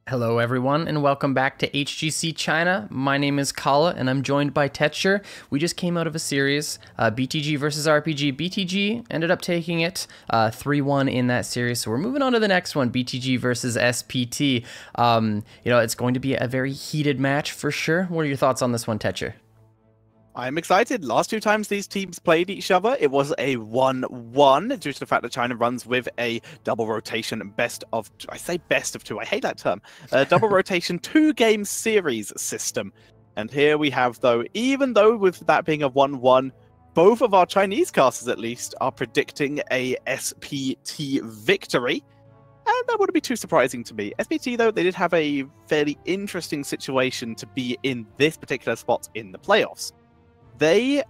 Hello, everyone, and welcome back to HGC China. My name is Kala, and I'm joined by Tetcher. We just came out of a series, BTG versus RPG. BTG ended up taking it 3-1 in that series, so we're moving on to the next one, BTG versus SPT. It's going to be a very heated match for sure. What are your thoughts on this one, Tetcher? I'm excited. Last two times these teams played each other, it was a 1-1 due to the fact that China runs with a double rotation best of two. I say best of two. I hate that term. Double rotation 2-game series system. And here we have, though, even though with that being a 1-1, both of our Chinese casters at least are predicting a SPT victory. And that wouldn't be too surprising to me. SPT, though, they did have a fairly interesting situation to be in this particular spot in the playoffs. They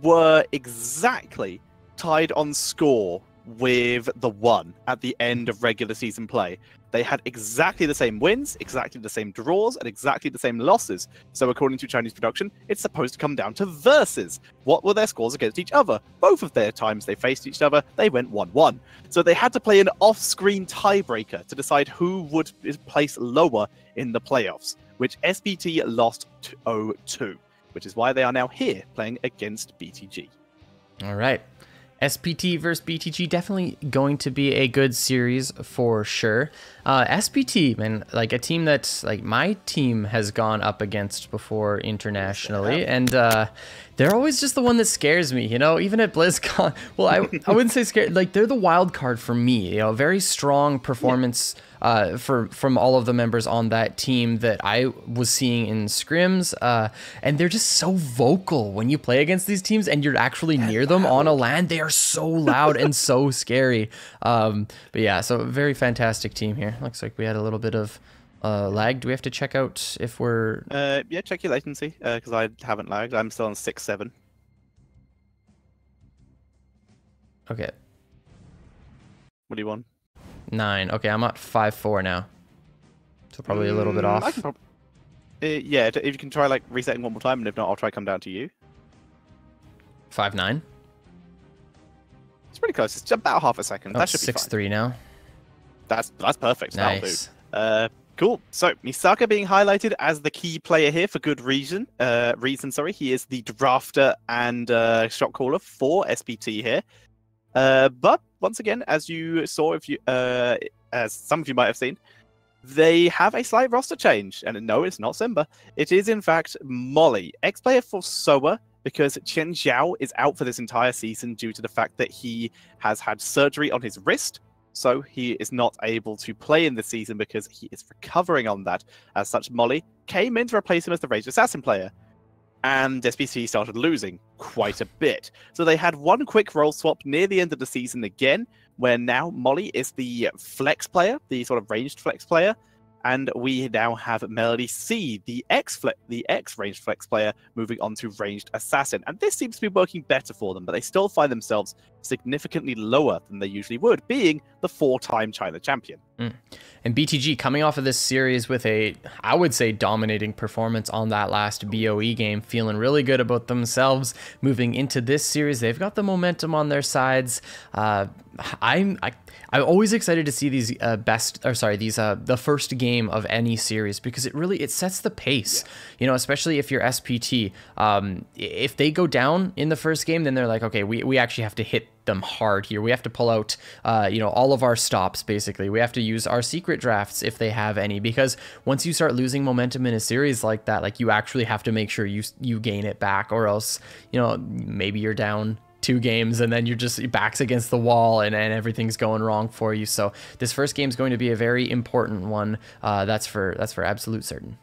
were exactly tied on score with the 1 at the end of regular season play. They had exactly the same wins, exactly the same draws, and exactly the same losses. So according to Chinese production, it's supposed to come down to versus. What were their scores against each other? Both of their times they faced each other, they went 1-1. So they had to play an off-screen tiebreaker to decide who would place lower in the playoffs, which SPT lost 0-2. Which is why they are now here playing against BTG. All right. SPT versus BTG, definitely going to be a good series for sure. SPT, man, like a team that like my team has gone up against before internationally, and they're always just the one that scares me, even at BlizzCon. Well, I wouldn't say scared, like they're the wild card for me, very strong performance from all of the members on that team that I was seeing in scrims, and they're just so vocal when you play against these teams and you're actually near them on a LAN. They are so loud and so scary. But yeah, so very fantastic team here. Looks like we had a little bit of lag. Do we have to check out if we're... Yeah, check your latency, because I haven't lagged. I'm still on 6-7. Okay. What do you want? 9. Okay, I'm at 5-4 now. So probably a little bit off. I can yeah, if you can try like resetting one more time, and if not, I'll try come down to you. 5-9. It's pretty close. It's about half a second. Oh, that should be 6-3 now. That's perfect. Nice. That'll do. Cool. So Misaka being highlighted as the key player here for good reason. He is the drafter and shot caller for SPT here. But once again, as you saw, as some of you might have seen, they have a slight roster change. And no, it's not Simba. It is, in fact, Molly, ex-player for Soa, because Chen Zhao is out for this entire season due to the fact that he has had surgery on his wrist. So he is not able to play in this season because he is recovering on that. As such, Molly came in to replace him as the Raged Assassin player. And SPT started losing quite a bit. So they had one quick role swap near the end of the season again, where now Molly is the flex player, the sort of ranged flex player, and we now have Melody C, the ex-ranged flex player, moving on to ranged assassin. And this seems to be working better for them, but they still find themselves significantly lower than they usually would, being the 4-time China champion. And BTG coming off of this series with a, I would say, dominating performance on that last BOE game, feeling really good about themselves moving into this series. They've got the momentum on their sides. I'm always excited to see these the first game of any series, because it sets the pace. Yeah. Especially if you're SPT. If they go down in the first game, then they're like, okay, we actually have to hit them hard here. We have to pull out all of our stops. Basically, we have to use our secret drafts if they have any, because once you start losing momentum in a series like that, like you actually have to make sure you gain it back, or else maybe you're down 2 games and then you're just backs against the wall and everything's going wrong for you. So this first game is going to be a very important one. That's for absolute certain.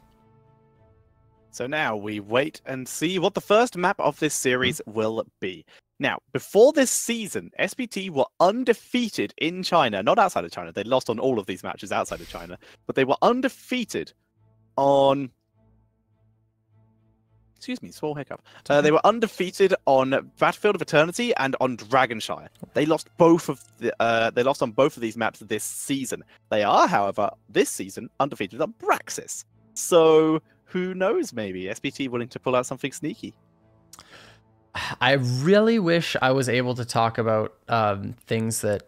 So now we wait and see what the first map of this series will be. Now, before this season, SPT were undefeated in China, not outside of China. They lost on all of these matches outside of China, but they were undefeated on... Excuse me, small hiccup. They were undefeated on Battlefield of Eternity and on Dragonshire. They lost on both of these maps this season. They are, however, this season undefeated on Braxis. So who knows? Maybe SPT willing to pull out something sneaky. I really wish I was able to talk about things that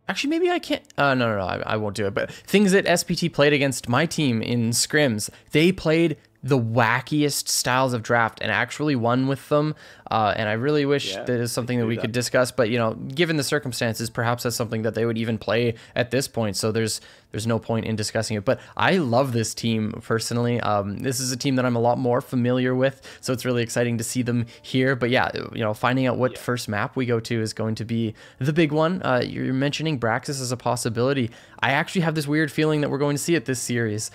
Actually, maybe I can't. No, I won't do it. But things that SPT played against my team in scrims, they played the wackiest styles of draft and actually won with them. And I really wish that is something that we could discuss. But, you know, given the circumstances, perhaps that's something that they would even play at this point. So there's no point in discussing it. But I love this team personally. This is a team that I'm a lot more familiar with. So it's really exciting to see them here. But yeah, you know, finding out what first map we go to is going to be the big one. You're mentioning Braxis as a possibility. I actually have this weird feeling that we're going to see it this series.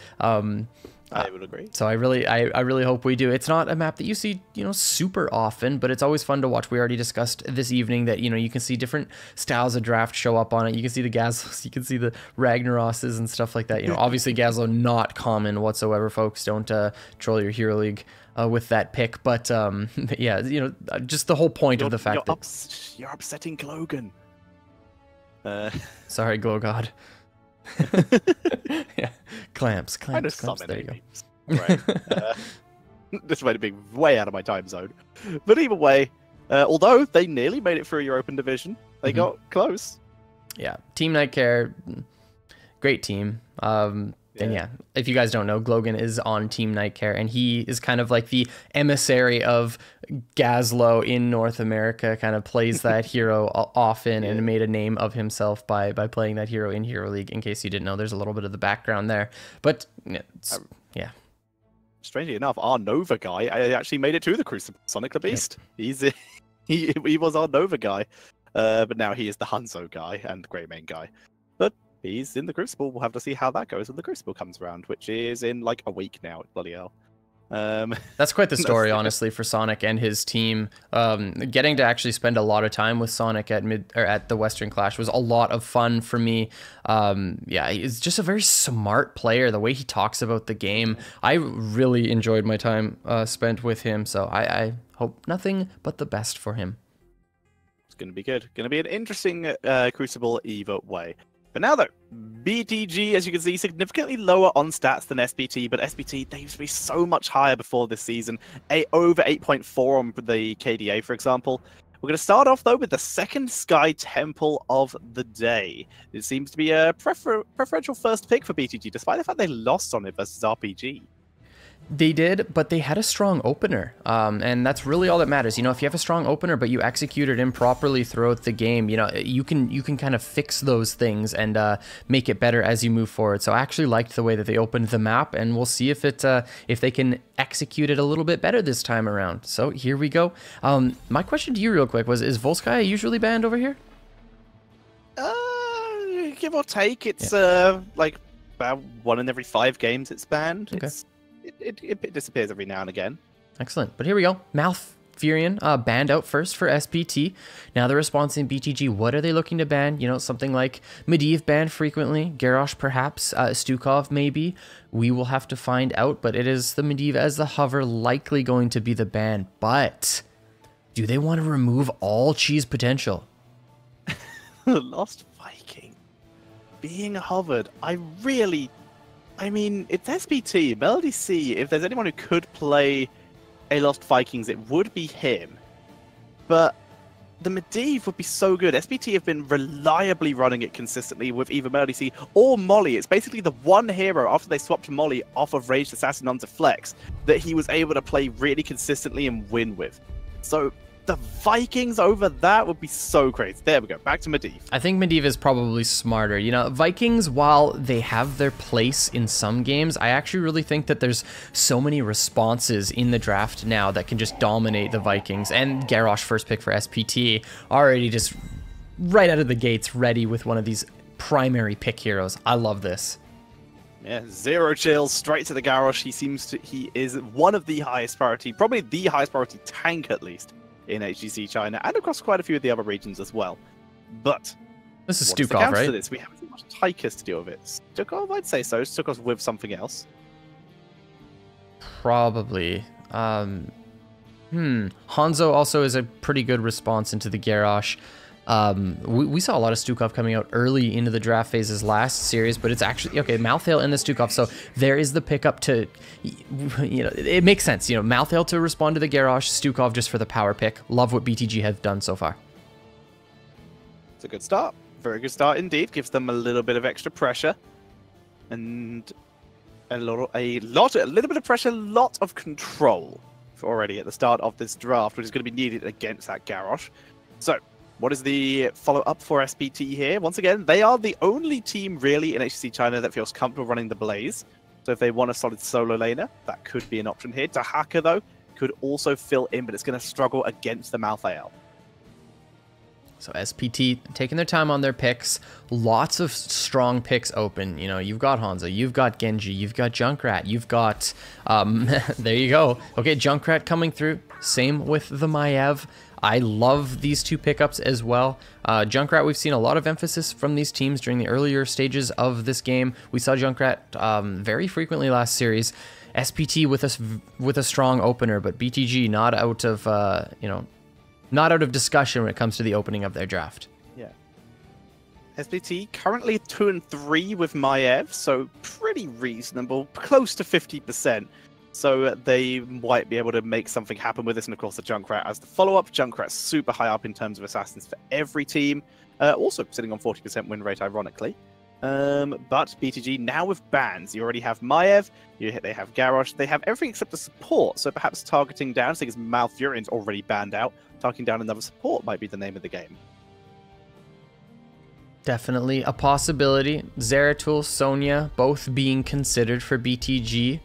I would agree. So I really hope we do. It's not a map that you see, you know, super often, but it's always fun to watch. We already discussed this evening that, you know, you can see different styles of draft show up on it. You can see the Gazlos, you can see the Ragnarosses and stuff like that. You know, obviously Gazlo not common whatsoever, folks. Don't troll your Hero League with that pick. But yeah, you know, just the whole point of the fact that you're upsetting Glogan. Sorry, Glow God. Yeah, clamps. There you go. Right. This might be way out of my time zone, but either way, although they nearly made it through your open division, they got close. Yeah, Team Nightcare, great team. And yeah, if you guys don't know, Glogan is on Team Nightcare, and he is kind of like the emissary of Gazlo in North America, kind of plays that hero often and made a name of himself by playing that hero in Hero League. In case you didn't know, there's a little bit of the background there. But yeah. Strangely enough, our Nova guy actually made it to the Crucible, Sonic the Beast. Yep. He was our Nova guy, but now he is the Hanzo guy and the Grey Mane guy. But he's in the Crucible. We'll have to see how that goes when the Crucible comes around, which is in like a week now. Bloody hell. That's quite the story, honestly, for Sonic and his team. Getting to actually spend a lot of time with Sonic at the Western Clash was a lot of fun for me. Yeah, he's just a very smart player. The way he talks about the game, I really enjoyed my time spent with him. So I hope nothing but the best for him. It's going to be good. Going to be an interesting Crucible either way. But now, though, BTG, as you can see, significantly lower on stats than SPT, but SPT, they used to be so much higher before this season. Over 8.4 on the KDA, for example. We're going to start off, though, with the second Sky Temple of the day. It seems to be a preferential first pick for BTG, despite the fact they lost on it versus RPG. They did, but they had a strong opener, and that's really all that matters. You know, if you have a strong opener, but you execute it improperly throughout the game, you know, you can kind of fix those things and make it better as you move forward. So I actually liked the way that they opened the map, and we'll see if they can execute it a little bit better this time around. So here we go. My question to you, real quick, is Volskaya usually banned over here? Give or take, it's like about 1 in every 5 games it's banned. Okay. It disappears every now and again. Excellent. But here we go. Malfurion banned out first for SPT. Now the response in BTG, what are they looking to ban? You know, something like Medivh banned frequently, Garrosh perhaps, Stukov maybe. We will have to find out, but it is the Medivh as the hover likely going to be the ban. But do they want to remove all cheese potential? Lost Viking being hovered. I mean, it's SPT, Melody C. If there's anyone who could play a Lost Vikings, it would be him. But the Medivh would be so good. SPT have been reliably running it consistently with either Melody C or Molly. It's basically the one hero after they swapped Molly off of Raged Assassin onto Flex that he was able to play really consistently and win with. So the Vikings over that would be so crazy. There we go. Back to Medivh. I think Medivh is probably smarter. You know, Vikings, while they have their place in some games, I actually really think that there's so many responses in the draft now that can just dominate the Vikings. And Garrosh, first pick for SPT, already just right out of the gates ready with one of these primary pick heroes. I love this. Yeah, 0 chills, straight to the Garrosh. He is one of the highest priority, probably the highest priority tank at least, in HGC China and across quite a few of the other regions as well. But this is Stukov, right? To this? We haven't seen much Tychus to deal with it. Stukov, I'd say so. Stukov's with something else. Probably. Hanzo also is a pretty good response into the Garrosh. We saw a lot of Stukov coming out early into the draft phases last series, but it's actually, okay, Malthael and the Stukov, so there is the pickup to, you know, it makes sense, you know, Malthael to respond to the Garrosh, Stukov just for the power pick. Love what BTG have done so far. It's a good start. Very good start indeed. Gives them a little bit of extra pressure. And a little bit of pressure, a lot of control already at the start of this draft, which is going to be needed against that Garrosh. So, what is the follow-up for SPT here? Once again, they are the only team really in HGC China that feels comfortable running the Blaze. So if they want a solid solo laner, that could be an option here. Dahaka, though, could also fill in, but it's going to struggle against the Malthael. So SPT taking their time on their picks. Lots of strong picks open. You know, you've got Hanzo, you've got Genji, you've got Junkrat, you've got... there you go. Okay, Junkrat coming through. Same with the Maiev. I love these two pickups as well. Junkrat, we've seen a lot of emphasis from these teams during the earlier stages of this game. We saw Junkrat very frequently last series. SPT with a strong opener, but BTG not out of, not out of discussion when it comes to the opening of their draft. Yeah. SPT currently 2-3 with Maiev, so pretty reasonable, close to 50%. So they might be able to make something happen with this. And of course, the Junkrat as the follow-up. Junkrat's super high up in terms of assassins for every team. Also sitting on 40% win rate, ironically. But BTG now with bans. You already have Maiev, they have Garrosh, they have everything except the support. So perhaps targeting down, seeing as Malfurion's already banned out, targeting down another support might be the name of the game. Definitely a possibility. Zeratul, Sonya, both being considered for BTG.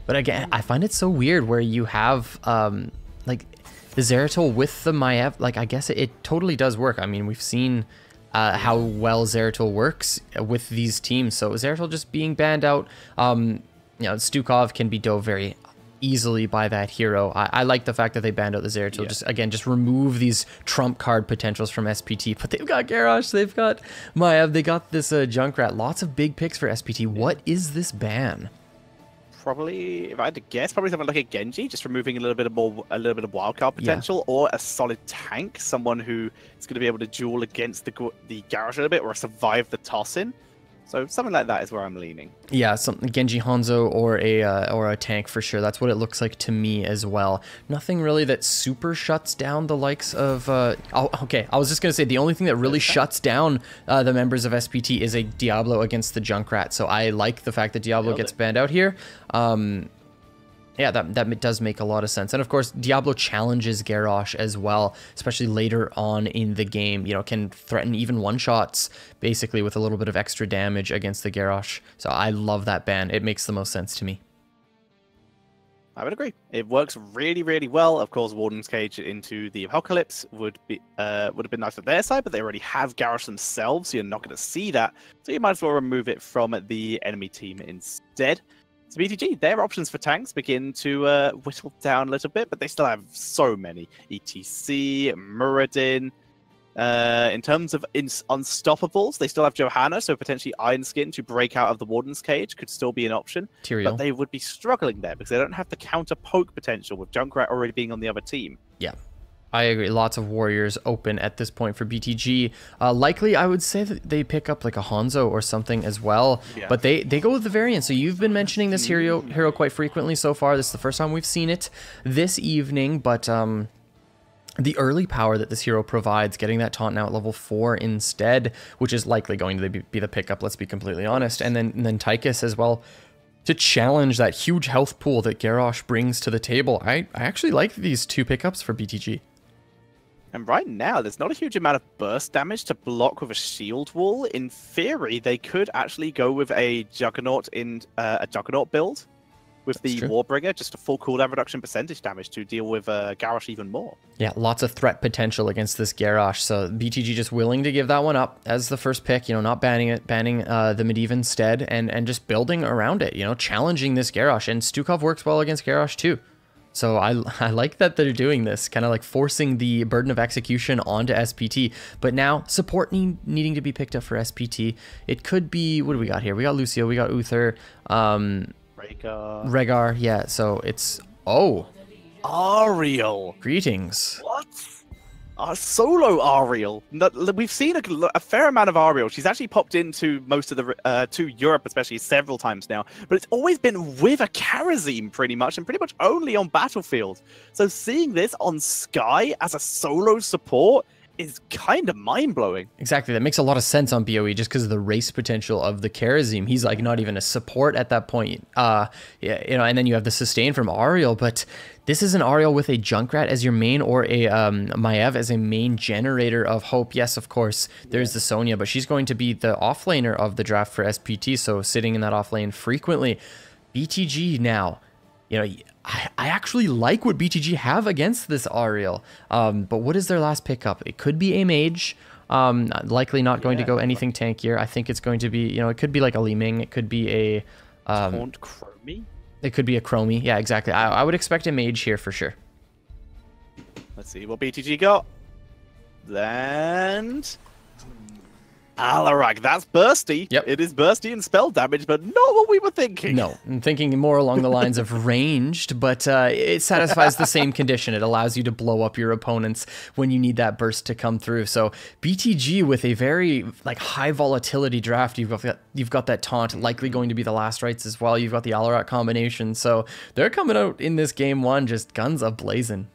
But again, I find it so weird where you have, like, the Zeratul with the Maiev. Like, I guess it totally does work. I mean, we've seen how well Zeratul works with these teams. So Zeratul just being banned out, Stukov can be dove very easily by that hero. I like the fact that they banned out the Zeratul. Yeah. Just remove these trump card potentials from SPT. But they've got Garrosh, they've got Maiev, they got this Junkrat. Lots of big picks for SPT. What is this ban? Probably, if I had to guess, probably something like a Genji, just removing a little bit of wildcard potential, or a solid tank, someone who is going to be able to duel against the Garrosh a little bit, or survive the toss-in. So something like that is where I'm leaning. Yeah, something Genji, Hanzo, or a tank for sure. That's what it looks like to me as well. Nothing really that super shuts down the likes of. Okay, I was just gonna say the only thing that really shuts down the members of SPT is a Diablo against the Junkrat. So I like the fact that Diablo gets banned out here. Yeah, that does make a lot of sense. And of course, Diablo challenges Garrosh as well, especially later on in the game. You know, can threaten even one-shots, basically, with a little bit of extra damage against the Garrosh. So I love that ban. It makes the most sense to me. I would agree. It works really, really well. Of course, Warden's Cage into the Apocalypse would have been nice on their side, but they already have Garrosh themselves, so you're not going to see that. So you might as well remove it from the enemy team instead. So BTG, their options for tanks begin to whittle down a little bit, but they still have so many. ETC, Muradin. In terms of unstoppables, they still have Johanna, so potentially Iron Skin to break out of the Warden's Cage could still be an option. Tyrael. But they would be struggling there because they don't have the counter poke potential with Junkrat already being on the other team. Yeah. I agree. Lots of warriors open at this point for BTG. Likely, I would say that they pick up like a Hanzo or something as well. Yeah. But they go with the variant. So you've been mentioning this hero quite frequently so far. This is the first time we've seen it this evening. But the early power that this hero provides, getting that taunt now at level 4 instead, which is likely going to be the pickup, let's be completely honest. And then Tychus as well, to challenge that huge health pool that Garrosh brings to the table. I actually like these two pickups for BTG. And right now, there's not a huge amount of burst damage to block with a shield wall. In theory, they could actually go with a Juggernaut in a Juggernaut build with the Warbringer, just a full cooldown reduction percentage damage to deal with Garrosh even more. Yeah, lots of threat potential against this Garrosh. So BTG just willing to give that one up as the first pick, you know, not banning it, banning the Medivh instead, and just building around it, you know, challenging this Garrosh. And Stukov works well against Garrosh too. So I like that they're doing this, kind of like forcing the burden of execution onto SPT. But now, support needing to be picked up for SPT. It could be, what do we got here? We got Lucio, we got Uther, Rhaegar, yeah, so it's, Ariel. Greetings. What? Solo Ariel. We've seen a fair amount of Ariel. She's actually popped into most of the to Europe, especially several times now. But it's always been with a Kharazim, pretty much, and pretty much only on Battlefield. So seeing this on Sky as a solo support is kind of mind-blowing. Exactly. That makes a lot of sense on BOE just because of the race potential of the Karazim. He's like not even a support at that point. Yeah, you know, and then you have the sustain from Ariel, but this is an Ariel with a Junkrat as your main or a Maiev as a main generator of hope. Yes, of course, there's the Sonya, but she's going to be the offlaner of the draft for SPT, so sitting in that offlane frequently. BTG now, you know, I actually like what BTG have against this Ariel, but what is their last pickup? It could be a mage, likely not going to go anything tankier. I think it's going to be, you know, it could be like a Li Ming, it could be a... Taunt Chromie? It could be a Chromie, yeah, exactly. I would expect a mage here for sure. Let's see what BTG got. And... Alarak, that's bursty. Yep. It is bursty and spell damage, but not what we were thinking. No, I'm thinking more along the lines of ranged, but it satisfies the same condition. It allows you to blow up your opponents when you need that burst to come through. So BTG with a very like high volatility draft, you've got that taunt, likely going to be the last rites as well. You've got the Alarak combination, so they're coming out in this game one just guns a-blazing.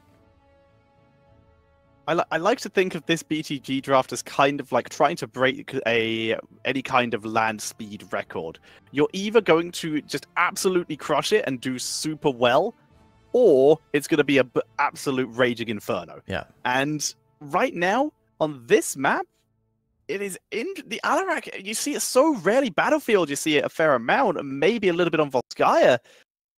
I like to think of this BTG draft as kind of like trying to break any kind of land speed record. You're either going to just absolutely crush it and do super well, or it's going to be an absolute raging inferno. Yeah. And right now, on this map, it is in the Alarak. You see it so rarely. Battlefield, you see it a fair amount, and maybe a little bit on Volskaya.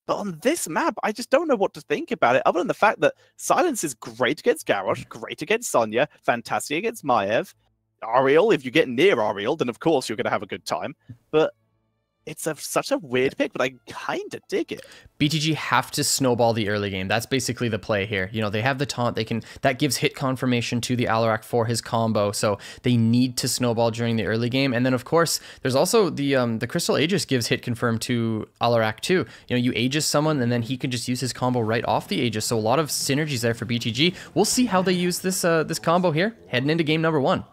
But on this map, I just don't know what to think about it, other than the fact that Silence is great against Garrosh, great against Sonya, fantastic against Maiev. Ariel, if you get near Ariel, then of course you're going to have a good time. But it's such a weird pick, but I kind of dig it. BTG have to snowball the early game. That's basically the play here. You know, they have the taunt. That gives hit confirmation to the Alarak for his combo. So they need to snowball during the early game. And then of course, there's also the Crystal Aegis gives hit confirm to Alarak too. You know, you Aegis someone and then he can just use his combo right off the Aegis. So a lot of synergies there for BTG. We'll see how they use this this combo here heading into game number one.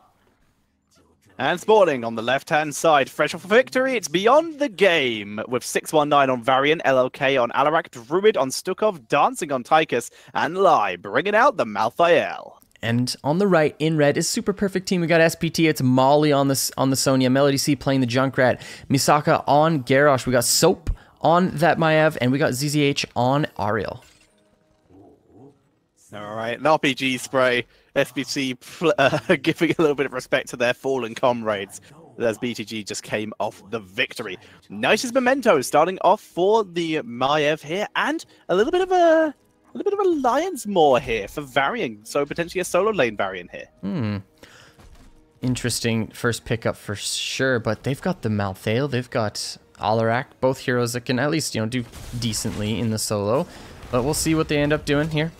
And Sporting on the left-hand side, fresh off a victory, it's Beyond the Game with 619 on Varian, LLK on Alarak, Druid on Stukov, Dancing on Tychus, and Lai bringing out the Malthael. And on the right, in red, is Super Perfect Team. We got SPT, it's Molly on the Sonya, Melody C playing the Junkrat, Misaka on Garrosh, we got Soap on that Maiev, and we got ZZH on Ariel. Alright, an RPG spray. SPT giving a little bit of respect to their fallen comrades as BTG just came off the victory. Nicest memento starting off for the Maiev here, and a little bit of a Lion's Maw here for Varian, so potentially a solo lane Varian here. Interesting first pickup for sure, but they've got the Malthael, they've got Alarak, both heroes that can at least, you know, do decently in the solo, but we'll see what they end up doing here.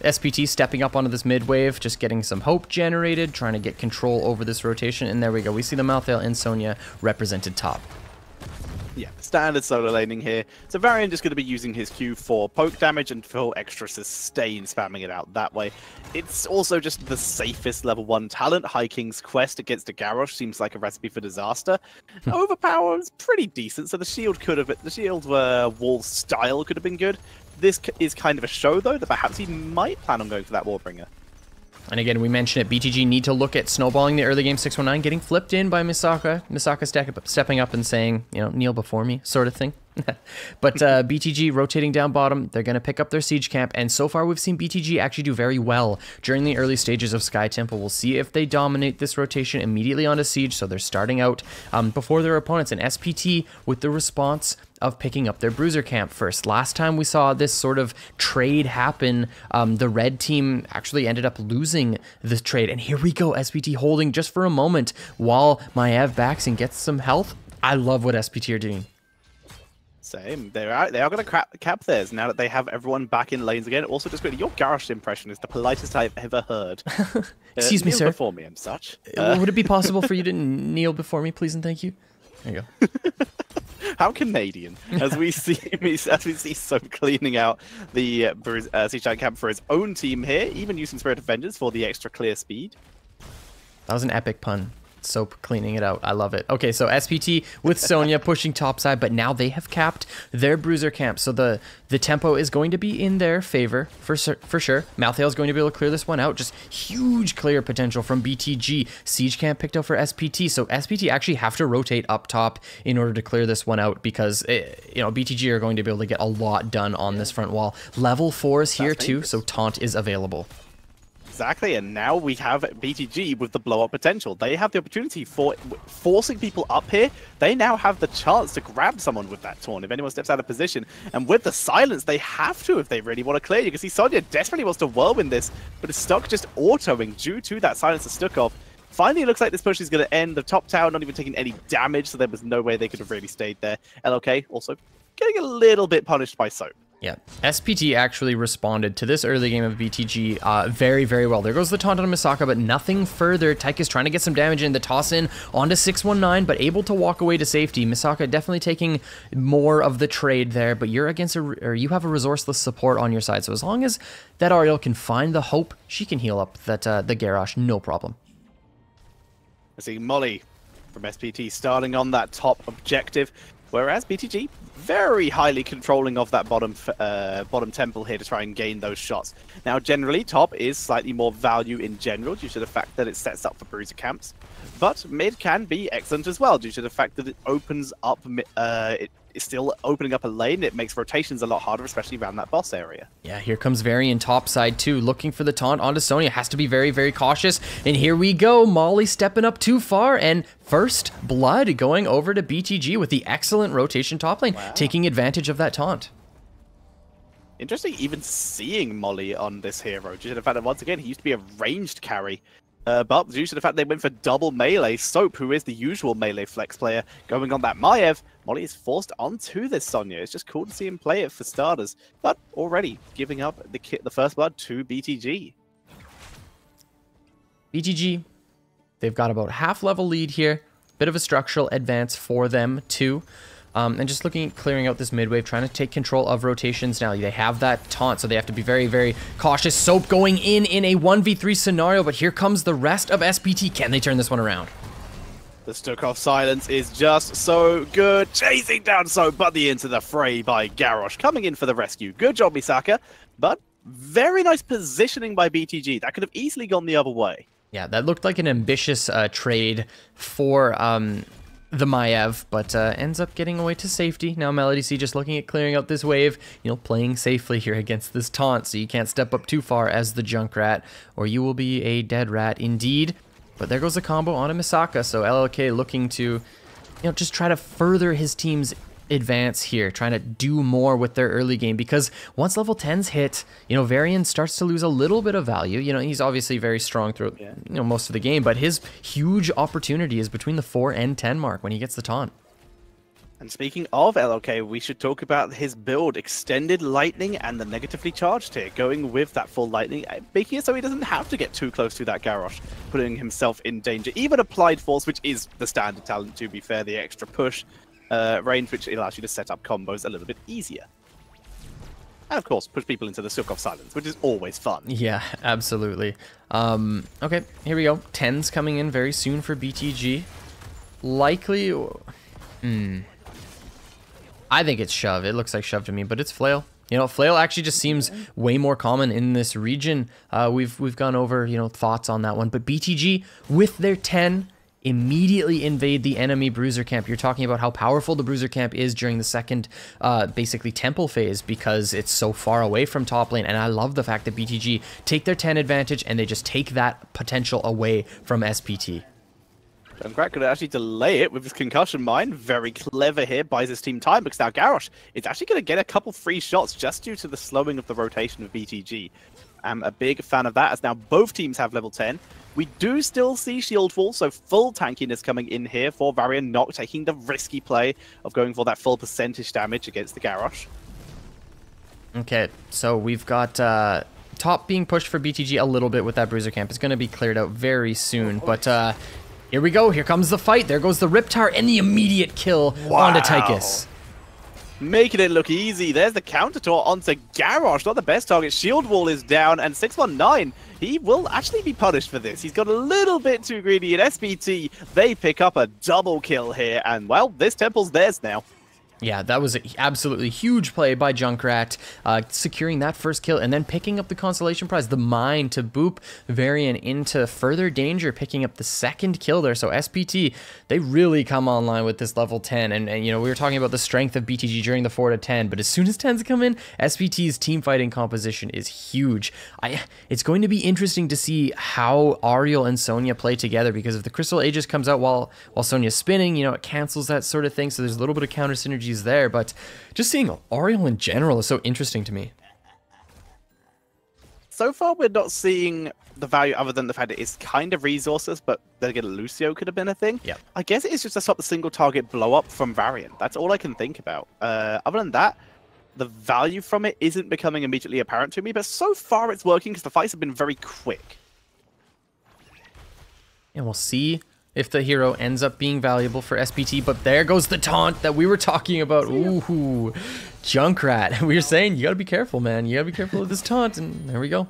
SPT stepping up onto this mid wave, just getting some hope generated, trying to get control over this rotation, and there we go. We see the Malthael and Sonya represented top. Yeah, standard solo laning here. So Varian just going to be using his Q for poke damage and for extra sustain, spamming it out that way. It's also just the safest level 1 talent. High King's Quest against a Garrosh seems like a recipe for disaster. Overpower is pretty decent, so the shield wall style could have been good. This is kind of a show, though, that perhaps he might plan on going for that Warbringer. And again, we mentioned it, BTG need to look at snowballing the early game 619, getting flipped in by Misaka. Misaka stepping up and saying, you know, kneel before me, sort of thing. But BTG rotating down bottom, they're going to pick up their siege camp, and so far we've seen BTG actually do very well during the early stages of Sky Temple. We'll see if they dominate this rotation immediately onto siege, so they're starting out before their opponents, and SPT with the response of picking up their bruiser camp first. Last time we saw this sort of trade happen, the red team actually ended up losing the trade, and here we go, SPT holding just for a moment while Maiev backs and gets some health. I love what SPT are doing. Same. They are going to cap theirs now that they have everyone back in lanes again. Also, just quickly, your Garrosh impression is the politest I've ever heard. Excuse me, sir. Kneel before me and such. Would it be possible for you to kneel before me, please and thank you? There you go. How Canadian, as we see Soap cleaning out the Siege Giant camp for his own team here, even using Spirit of Vengeance for the extra clear speed. That was an epic pun. Soap cleaning it out. I love it. Okay, so SPT with Sonya pushing topside, but now they have capped their bruiser camp. So the tempo is going to be in their favor for sure. Malthael is going to be able to clear this one out. Just huge clear potential from BTG. Siege camp picked up for SPT. So SPT actually have to rotate up top in order to clear this one out because, BTG are going to be able to get a lot done on this front wall. Level 4 is here too, so taunt is available. Exactly, and now we have BTG with the blow-up potential. They have the opportunity for forcing people up here. They now have the chance to grab someone with that taunt if anyone steps out of position. And with the silence, they have to if they really want to clear. You can see Sonya desperately wants to whirlwind this, but is stuck just autoing due to that silence of Stukov. Finally, it looks like this push is going to end. The top tower not even taking any damage, so there was no way they could have really stayed there. LLK also getting a little bit punished by Soap. Yeah, SPT actually responded to this early game of BTG very, very well. There goes the taunt on Misaka, but nothing further. Tyke is trying to get some damage in. The toss in onto 619, but able to walk away to safety. Misaka definitely taking more of the trade there, but you're against you have a resourceless support on your side. So as long as that Ariel can find the hope, she can heal up that the Garrosh, no problem. I see Molly from SPT starting on that top objective. Whereas BTG, very highly controlling of that bottom temple here to try and gain those shots. Now, generally, top is slightly more value in general due to the fact that it sets up for bruiser camps. But mid can be excellent as well due to the fact that it opens up, it's still opening up a lane. It makes rotations a lot harder, especially around that boss area. Yeah, here comes Varian topside too, looking for the taunt onto Sonya. Has to be very, very cautious. And here we go, Molly stepping up too far, and first blood going over to BTG with the excellent rotation top lane, taking advantage of that taunt. Interesting even seeing Molly on this hero, due to the fact that once again, he used to be a ranged carry. But due to the fact they went for double melee, Soap, who is the usual melee flex player, going on that Maiev, Molly is forced onto this Sonya. It's just cool to see him play it for starters, but already giving up the first blood to BTG. BTG, they've got about half level lead here. Bit of a structural advance for them too. And just looking at clearing out this mid wave, trying to take control of rotations now. They have that taunt, so they have to be very, very cautious. Soap going in a 1v3 scenario, but here comes the rest of SPT. Can they turn this one around? The Stukov silence is just so good. Chasing down Soap, but the into the fray by Garrosh. Coming in for the rescue. Good job, Misaka. But very nice positioning by BTG. That could have easily gone the other way. Yeah, that looked like an ambitious trade for the Maiev, but ends up getting away to safety. Now Melody C just looking at clearing out this wave, playing safely here against this taunt, so you can't step up too far as the Junkrat, or you will be a dead rat indeed. But there goes the combo onto Misaka, so LLK looking to, just try to further his team's advance here, trying to do more with their early game, because once level 10s hit, Varian starts to lose a little bit of value. He's obviously very strong throughout most of the game, but his huge opportunity is between the 4 and 10 mark when he gets the taunt. And speaking of LLK, we should talk about his build, Extended Lightning and the negatively charged here, going with that full Lightning, making it so he doesn't have to get too close to that Garrosh, putting himself in danger. Even Applied Force, which is the standard talent to be fair, the extra push, range, which allows you to set up combos a little bit easier. And of course, push people into the Stukov silence, which is always fun. Yeah, absolutely. Okay, here we go. 10's coming in very soon for BTG. Likely... I think it's Shove. It looks like Shove to me, but it's Flail. Flail actually just seems way more common in this region. We've gone over, thoughts on that one. But BTG, with their 10... immediately invade the enemy bruiser camp. You're talking about how powerful the bruiser camp is during the second, basically temple phase, because it's so far away from top lane. And I love the fact that BTG take their 10 advantage and they just take that potential away from SPT. Junkrat could actually delay it with his concussion mine. Very clever here, buys his team time, because now Garrosh is actually going to get a couple free shots just due to the slowing of the rotation of BTG. I'm a big fan of that, as now both teams have level 10. We do still see shield wall, so full tankiness coming in here for Varian, not taking the risky play of going for that full percentage damage against the Garrosh. Okay, so we've got top being pushed for BTG a little bit with that bruiser camp. It's going to be cleared out very soon, but here we go. Here comes the fight. There goes the Riptide and the immediate kill onto Tychus. making it look easy. There's the counter taunt onto Garrosh. Not the best target. Shield wall is down, and 619, he will actually be punished for this. He's got a little bit too greedy, and SPT, they pick up a double kill here, and well, this temple's theirs now. Yeah, that was an absolutely huge play by Junkrat, securing that first kill and then picking up the consolation prize, the mine, to boop Varian into further danger, picking up the second kill there. So SPT, they really come online with this level 10. And you know, we were talking about the strength of BTG during the 4 to 10, but as soon as 10s come in, SPT's team fighting composition is huge. It's going to be interesting to see how Ariel and Sonya play together, because if the Crystal Aegis comes out while Sonya's spinning, you know, it cancels that sort of thing. So there's a little bit of counter synergy there, but just seeing Ariel in general is so interesting to me. So far, we're not seeing the value other than the fact that it's kind of resources, but then again, Lucio could have been a thing. Yeah. I guess it's just to stop the single target blow up from Varian. That's all I can think about. Other than that, the value from it isn't becoming immediately apparent to me, but so far it's working because the fights have been very quick. And we'll see if the hero ends up being valuable for SPT, but there goes the taunt that we were talking about. Ooh, Junkrat. We were saying, you gotta be careful, man. You gotta be careful of this taunt, and there we go.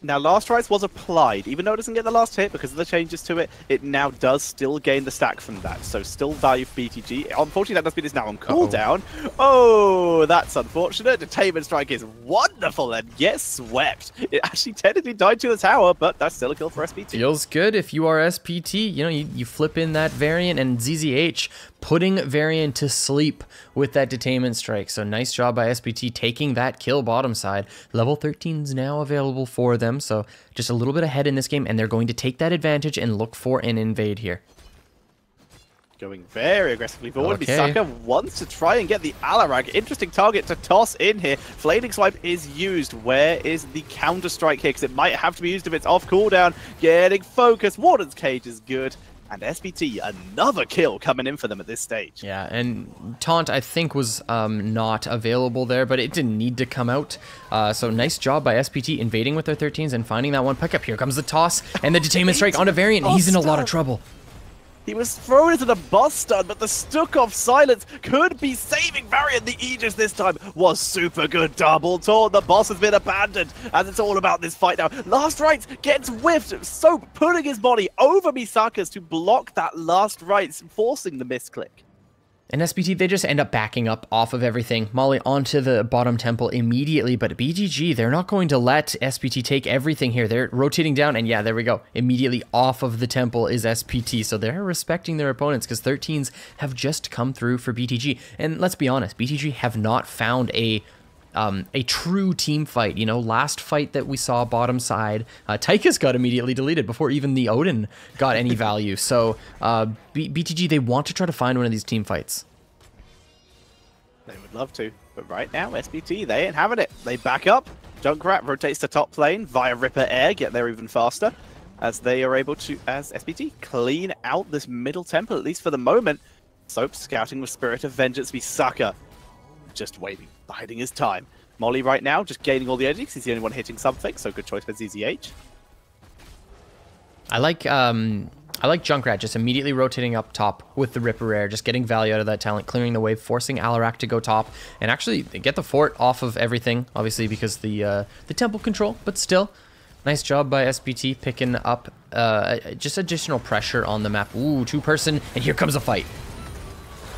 Now, Last Rites was applied. Even though it doesn't get the last hit because of the changes to it, it now does still gain the stack from that. So still value for BTG. Unfortunately, that does mean it's now on cooldown. Oh, that's unfortunate. Detainment Strike is wonderful and gets swept. It actually technically died to the tower, but that's still a kill for SPT. Feels good if you are SPT. You know, you flip in that Variant, and ZZH putting Varian to sleep with that Detainment Strike. So nice job by SPT taking that kill bottom side. Level 13 is now available for them, so just a little bit ahead in this game, and they're going to take that advantage and look for an invade here. Going very aggressively forward. Okay. Misaka wants to try and get the Alarak. Interesting target to toss in here. Flaming Swipe is used. Where is the counter-strike here? Because it might have to be used if it's off cooldown. Getting focused. Warden's Cage is good. And SPT, another kill coming in for them at this stage. Yeah, and Taunt, I think, was not available there, but it didn't need to come out. So nice job by SPT invading with their 13s and finding that one pickup. Here comes the toss and the Detainment Strike onto Variant. He's in a lot of trouble. He was thrown into the boss stun, but the Stukov silence could be saving Varian. The Aegis this time was super good. Double taunt. The boss has been abandoned, as it's all about this fight now. Last Rites gets whiffed. Soap putting his body over Misaka's to block that Last Rites, forcing the misclick. And SPT, they just end up backing up off of everything. Molly onto the bottom temple immediately, but BTG, they're not going to let SPT take everything here. They're rotating down, and yeah, there we go. Immediately off of the temple is SPT, so they're respecting their opponents because 13s have just come through for BTG. And let's be honest, BTG have not found a true team fight. You know, last fight that we saw bottom side, Tychus got immediately deleted before even the Odin got any value. So BTG, they want to try to find one of these team fights. They would love to, but right now SPT, they ain't having it. They back up. Junkrat rotates to top lane via Ripper Air, get there even faster, as they are able to, as SPT, clean out this middle temple, at least for the moment. Soap scouting with Spirit of Vengeance. Misaka just waiting, biding his time. Molly right now just gaining all the edges. He's the only one hitting something, so good choice for ZZH. I like Junkrat just immediately rotating up top with the Ripper Rare, just getting value out of that talent, clearing the wave, forcing Alarak to go top, and actually get the fort off of everything, obviously because the temple control, but still. Nice job by SPT picking up just additional pressure on the map. Ooh, two-person, and here comes a fight.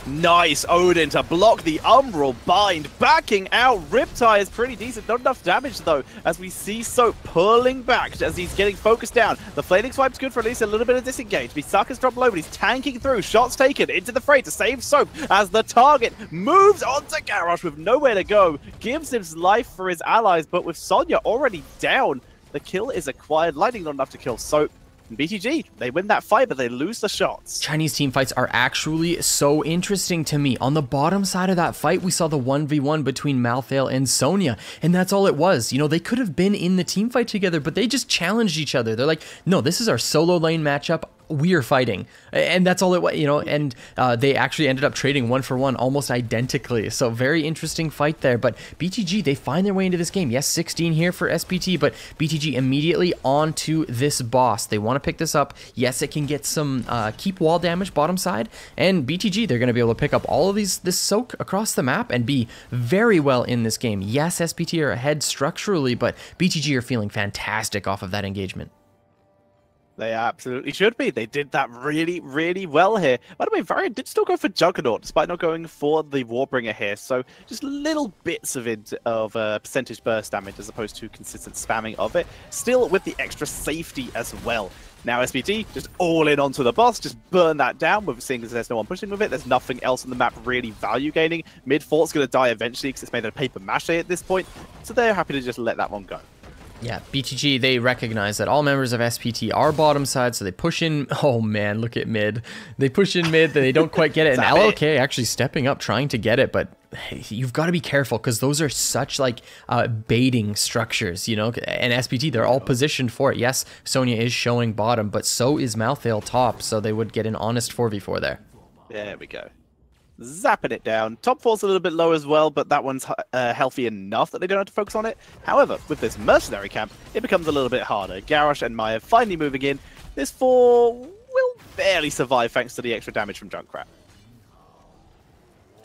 Nice Odin to block the Umbral Bind, backing out. Riptide is pretty decent, not enough damage though, as we see Soap pulling back as he's getting focused down. The Flaming Swipe's good for at least a little bit of disengage. Misaka's dropped low, but he's tanking through. Shots taken into the fray to save Soap as the target moves on to Garrosh with nowhere to go. Gives his life for his allies, but with Sonya already down, the kill is acquired. Lightning not enough to kill Soap. BTG, they win that fight, but they lose the shots. Chinese team fights are actually so interesting to me. On the bottom side of that fight, we saw the 1v1 between Malthael and Sonya, and that's all it was. You know, they could have been in the team fight together, but they just challenged each other. They're like, no, this is our solo lane matchup. we are fighting, and that's all it was, you know. And they actually ended up trading 1-for-1 almost identically, so very interesting fight there. But BTG, they find their way into this game. Yes, 16 here for SPT, but BTG immediately onto this boss. They want to pick this up. Yes, it can get some keep wall damage bottom side, and BTG, they're going to be able to pick up all of this soak across the map and be very well in this game. Yes, SPT are ahead structurally, but BTG are feeling fantastic off of that engagement. They absolutely should be. They did that really, really well here. By the way, Varian did still go for Juggernaut, despite not going for the Warbringer here. So just little bits of it, of percentage burst damage as opposed to consistent spamming of it. Still with the extra safety as well. Now SPT just all in onto the boss, just burn that down. We're seeing as there's no one pushing with it. There's nothing else on the map really value gaining. Mid fort's going to die eventually because it's made of paper mache at this point. So they're happy to just let that one go. Yeah, BTG, they recognize that all members of SPT are bottom side, so they push in. Oh man, look at mid. They push in mid, they don't quite get it. And LLK actually stepping up, trying to get it, but hey, you've got to be careful because those are such like baiting structures, you know. And SPT, they're all positioned for it. Yes, Sonya is showing bottom, but so is Malthael top, so they would get an honest 4v4 there. There we go. Zapping it down. Top four's a little bit low as well, but that one's healthy enough that they don't have to focus on it. However, with this mercenary camp, it becomes a little bit harder. Garrosh and Maya finally moving in. This 4 will barely survive thanks to the extra damage from Junkrat.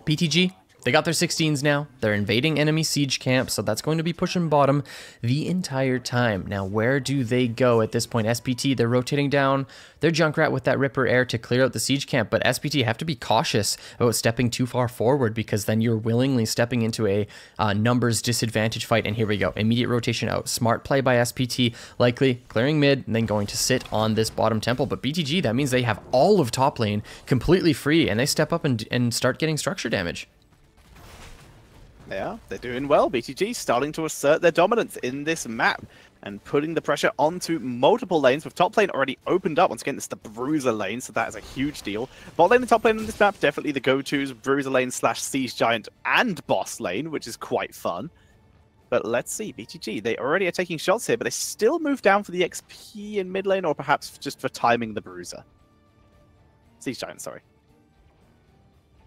BTG, they got their 16s now. They're invading enemy siege camp, so that's going to be pushing bottom the entire time. Now, where do they go at this point? SPT, they're rotating down their Junkrat with that Ripper Air to clear out the siege camp, but SPT have to be cautious about stepping too far forward because then you're willingly stepping into a numbers disadvantage fight. And here we go. Immediate rotation out. Smart play by SPT, likely clearing mid and then going to sit on this bottom temple. But BTG, that means they have all of top lane completely free, and they step up and start getting structure damage. Yeah, they're doing well. BTG starting to assert their dominance in this map and putting the pressure onto multiple lanes with top lane already opened up. Once again, it's the Bruiser lane, so that is a huge deal. Bot lane and top lane on this map, definitely the go-tos. Bruiser lane / Siege Giant and Boss lane, which is quite fun. But let's see, BTG, they already are taking shots here, but they still move down for the XP in mid lane, or perhaps just for timing the Bruiser. Siege Giant, sorry.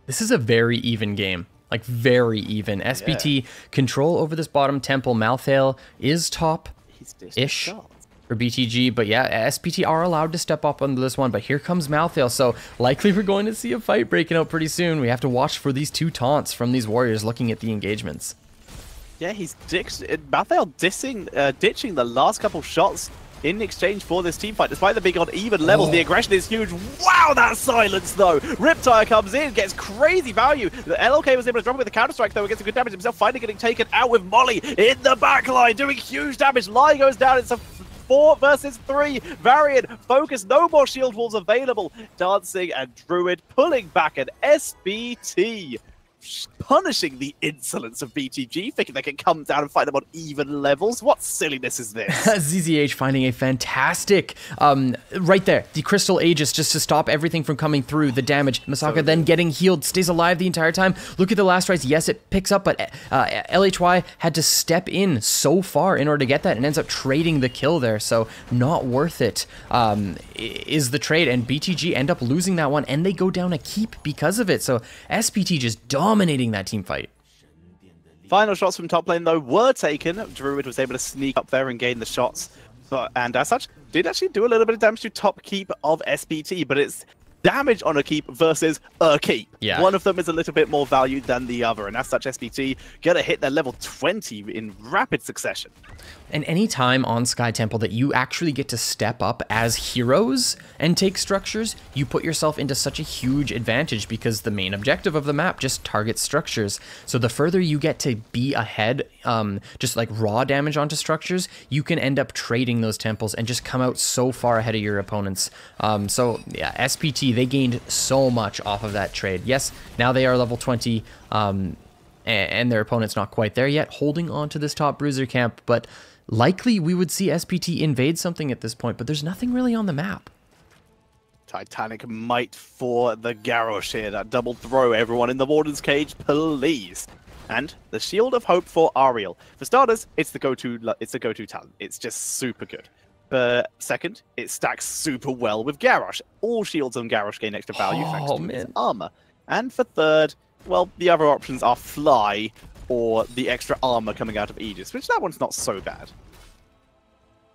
This is a very even game. Like, very even. SPT control over this bottom temple. Malthael is top-ish for BTG. But yeah, SPT are allowed to step up on this one. But here comes Malthael. So likely we're going to see a fight breaking out pretty soon. We have to watch for these 2 taunts from these warriors looking at the engagements. Yeah, he's Malthael ditching the last couple shots in exchange for this team fight. Despite the big on even levels, the aggression is huge. Wow, that silence though. Riptire comes in, gets crazy value. The LLK was able to drop it with a counter-strike though, gets a good damage himself, finally getting taken out with Molly in the backline, doing huge damage. Lai goes down, it's a 4 versus 3. Varian, focus, no more shield walls available. Dancing and Druid pulling back an SPT. Punishing the insolence of BTG, thinking they can come down and fight them on even levels. What silliness is this? ZZH finding a fantastic, right there, the Crystal Aegis just to stop everything from coming through, the damage. Masaka then getting healed, stays alive the entire time. Look at the last rise. Yes, it picks up, but LHY had to step in so far in order to get that and ends up trading the kill there, so not worth it is the trade, and BTG end up losing that one, and they go down a keep because of it, so SPT just dominating that team fight. Final shots from top lane though were taken. Druid was able to sneak up there and gain the shots, and as such did actually do a little bit of damage to top keep of SPT, but it's damage on a keep versus a keep. Yeah. One of them is a little bit more valued than the other, and as such SPT gonna hit their level 20 in rapid succession. And any time on Sky Temple that you actually get to step up as heroes and take structures, you put yourself into such a huge advantage because the main objective of the map just targets structures. So the further you get to be ahead, just like raw damage onto structures, you can end up trading those temples and just come out so far ahead of your opponents. So yeah, SPT, they gained so much off of that trade. Yes, now they are level 20, and their opponent's not quite there yet, holding on to this top bruiser camp, but likely we would see SPT invade something at this point, but there's nothing really on the map. Titanic might for the Garrosh here. That double throw, everyone in the Warden's Cage, please. And the Shield of Hope for Ariel. For starters, it's the go-to talent. It's just super good. But second, it stacks super well with Garrosh. All shields on Garrosh gain extra value thanks to his armor. And for third, well, the other options are Fly or the extra armor coming out of Aegis, which that one's not so bad.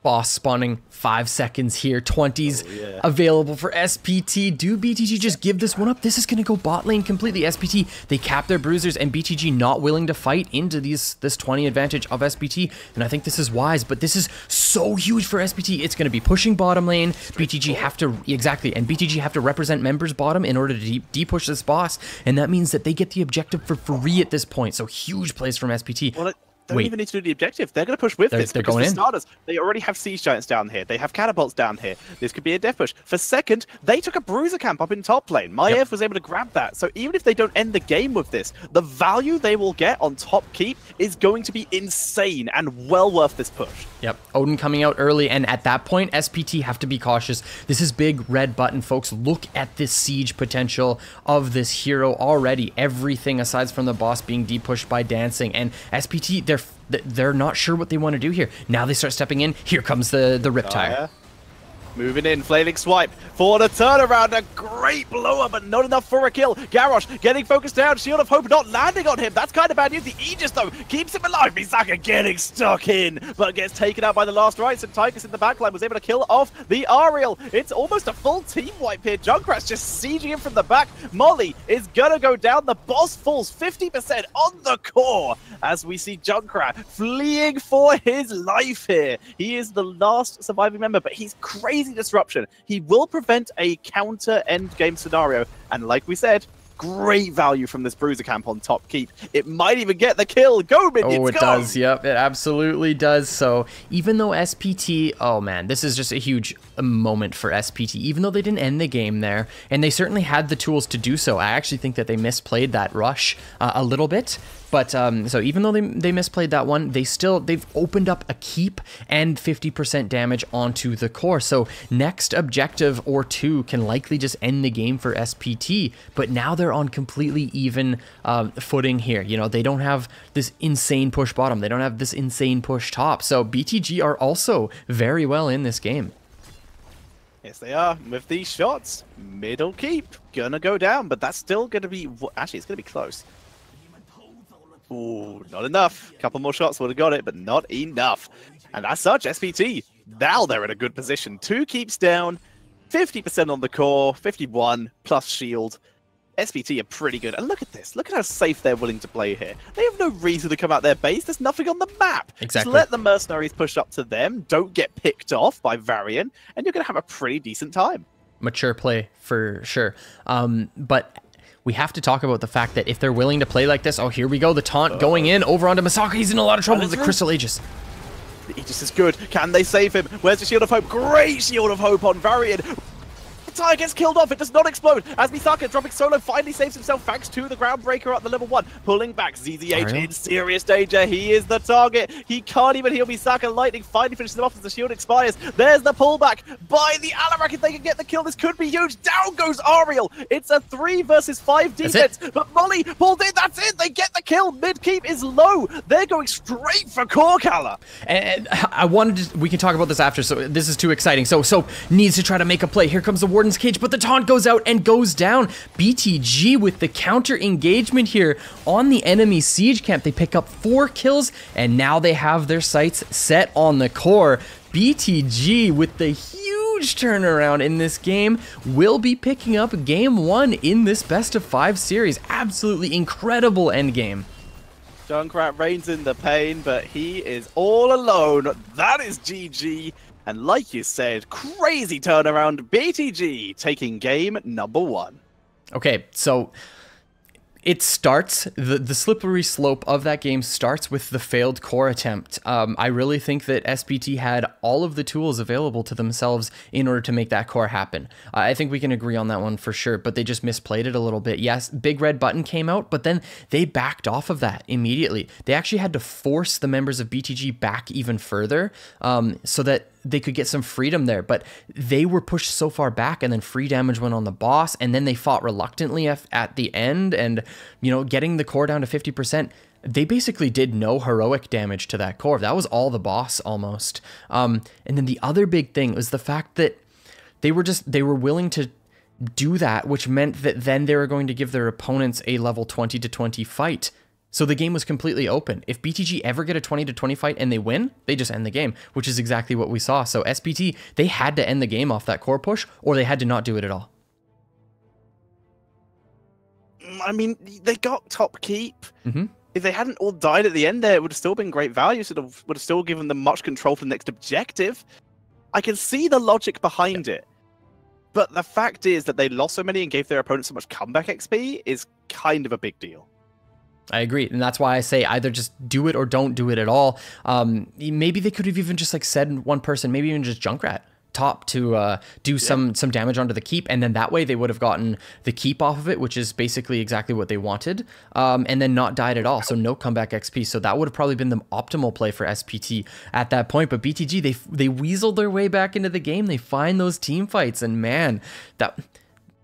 Boss spawning 5 seconds here. 20s available for SPT. Do BTG just give this one up? This is going to go bot lane completely. SPT, they cap their bruisers, and BTG not willing to fight into this 20 advantage of SPT. And I think this is wise, but this is so huge for SPT. It's going to be pushing bottom lane. BTG have to, exactly, and BTG have to represent members bottom in order to de-push this boss. And that means that they get the objective for free at this point. So huge plays from SPT. Well, don't even need to do the objective. They're going to push with this. They're going in. Starters, they already have Siege Giants down here. They have Catapults down here. This could be a death push. For second, they took a Bruiser camp up in top lane. Maiev was able to grab that. So even if they don't end the game with this, the value they will get on top keep is going to be insane and well worth this push. Yep, Odin coming out early, and at that point, SPT have to be cautious. This is big red button, folks. Look at this siege potential of this hero already. Everything aside from the boss being de-pushed by dancing, and SPT, they're not sure what they want to do here. Now they start stepping in. Here comes the Riptide. Moving in, flailing swipe for the turnaround. A great blower, but not enough for a kill. Garrosh getting focused down. Shield of Hope not landing on him. That's kind of bad news. The Aegis, though, keeps him alive. Misaka getting stuck in, but gets taken out by the last rites. And Tychus in the backline was able to kill off the Ariel. It's almost a full team wipe here. Junkrat's just sieging him from the back. Molly is going to go down. The boss falls 50% on the core as we see Junkrat fleeing for his life here. He is the last surviving member, but he's crazy disruption. He will prevent a counter end game scenario, and like we said, great value from this Bruiser camp on top keep. It might even get the kill. Go minions, oh, it does. Yep, it absolutely does. So even though SPT, oh man, this is just a huge moment for SPT. Even though they didn't end the game there, and they certainly had the tools to do so, I actually think that they misplayed that rush a little bit. But so even though they misplayed that one, they've opened up a keep and 50% damage onto the core. So next objective or two can likely just end the game for SPT. But now they're on completely even footing here. You know, they don't have this insane push bottom. They don't have this insane push top. So BTG are also very well in this game. Yes, they are. With these shots, middle keep gonna go down, but that's still gonna be, actually, it's gonna be close. Ooh, not enough. A couple more shots would have got it, but not enough. And as such, SPT, now they're in a good position. 2 keeps down, 50% on the core, 51 plus shield. SPT are pretty good. And look at this. Look at how safe they're willing to play here. They have no reason to come out their base. There's nothing on the map. Exactly. Just let the mercenaries push up to them. Don't get picked off by Varian, and you're going to have a pretty decent time. Mature play for sure. But we have to talk about the fact that if they're willing to play like this, oh, here we go, the taunt going in over onto Misaka. He's in a lot of trouble with the Crystal Aegis. The Aegis is good. Can they save him? Where's the Shield of Hope? Great Shield of Hope on Varian. Tire gets killed off, it does not explode, as Misaka dropping solo finally saves himself thanks to the Groundbreaker at the level 1, pulling back ZZH in serious danger. He is the target, he can't even heal Misaka. Lightning finally finishes him off as the shield expires. There's the pullback by the Alarak. If they can get the kill, this could be huge. Down goes Ariel. It's a 3 versus 5 defense, but Molly pulled in, that's it, they get the kill. Mid keep is low, they're going straight for Core Kala. And I wanted to, we can talk about this after, so this is too exciting. So needs to try to make a play. Here comes the Warden's Cage, but the taunt goes out and goes down. BTG with the counter engagement here on the enemy siege camp. They pick up 4 kills, and now they have their sights set on the core. BTG with the huge turnaround in this game will be picking up game 1 in this best of 5 series. Absolutely incredible endgame. Junkrat reigns in the pain, but he is all alone. That is GG. And like you said, crazy turnaround. BTG taking game number 1. Okay, so it starts, the slippery slope of that game starts with the failed core attempt. I really think that SPT had all of the tools available to themselves in order to make that core happen. I think we can agree on that one for sure, but they just misplayed it a little bit. Yes, big red button came out, but then they backed off of that immediately. They actually had to force the members of BTG back even further so that they could get some freedom there, but they were pushed so far back, and then free damage went on the boss, and then they fought reluctantly at the end, and, you know, getting the core down to 50%, they basically did no heroic damage to that core. That was all the boss almost. And then the other big thing was the fact that they were willing to do that, which meant that then they were going to give their opponents a level 20 to 20 fight. So the game was completely open. If BTG ever get a 20 to 20 fight and they win, they just end the game, which is exactly what we saw. So SPT, they had to end the game off that core push, or they had to not do it at all. I mean, they got top keep. If they hadn't all died at the end there, it would have still been great value. So it would have still given them much control for the next objective. I can see the logic behind it. But the fact is that they lost so many and gave their opponents so much comeback XP is kind of a big deal. I agree, and that's why I say either just do it or don't do it at all. Maybe they could have even just like said one person, maybe even just Junkrat top to do some damage onto the keep, and then that way they would have gotten the keep off of it, which is basically exactly what they wanted, and then not died at all, so no comeback XP. So that would have probably been the optimal play for SPT at that point. But BTG, they weaseled their way back into the game. They find those team fights, and man, that...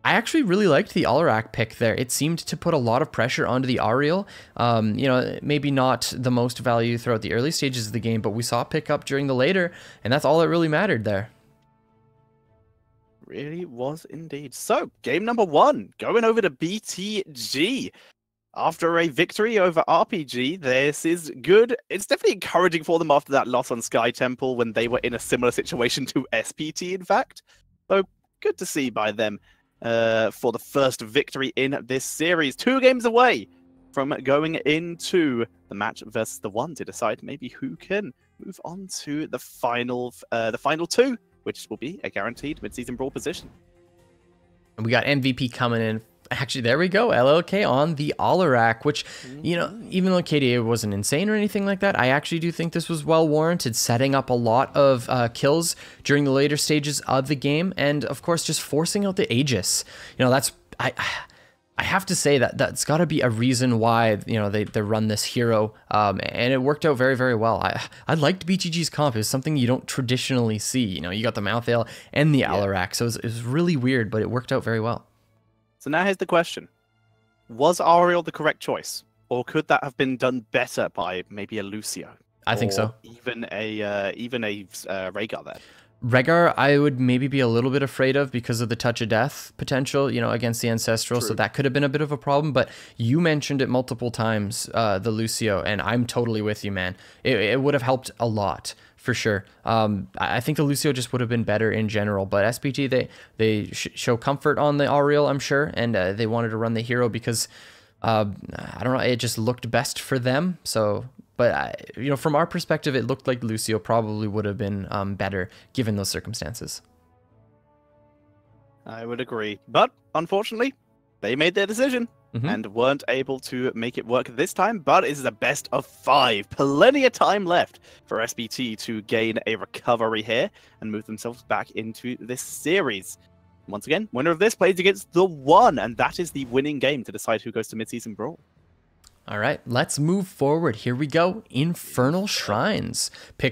I actually really liked the Alarak pick there. It seemed to put a lot of pressure onto the Ariel. You know, maybe not the most value throughout the early stages of the game, but we saw pick up during the later, and that's all that really mattered there. Really was indeed. So, game number 1, going over to BTG. After a victory over RPG, this is good. It's definitely encouraging for them after that loss on Sky Temple when they were in a similar situation to SPT, in fact. So, good to see by them. For the first victory in this series. 2 games away from going into the match versus the one to decide maybe who can move on to the final 2, which will be a guaranteed mid-season brawl position. And we got MVP coming in. Actually, there we go. LLK on the Alarak, which, you know, even though KDA wasn't insane or anything like that, I actually do think this was well warranted, setting up a lot of kills during the later stages of the game, and of course, just forcing out the Aegis. You know, that's I have to say that's got to be a reason why, you know, they run this hero, and it worked out very, very well. I liked BTG's comp. It was something you don't traditionally see. You know, you got the Malthael and the Alarak, so it was really weird, but it worked out very well. So now here's the question. Was Ariel the correct choice? Or could that have been done better by maybe a Lucio? I think so. Even a Rhaegar there. Rhaegar, I would maybe be a little bit afraid of because of the touch of death potential, you know, against the Ancestral. True. So that could have been a bit of a problem. But you mentioned it multiple times, the Lucio, and I'm totally with you, man. It would have helped a lot. For sure. I think the Lucio just would have been better in general, but SPT, they show comfort on the Ariel, I'm sure, and they wanted to run the hero because, I don't know, it just looked best for them. So, but, you know, from our perspective, it looked like Lucio probably would have been better given those circumstances. I would agree. But, unfortunately, they made their decision. And weren't able to make it work this time, but it's the best of 5. Plenty of time left for SPT to gain a recovery here and move themselves back into this series. Once again, winner of this plays against the 1, and that is the winning game to decide who goes to mid-season brawl. All right, let's move forward. Here we go. Infernal Shrines. Picked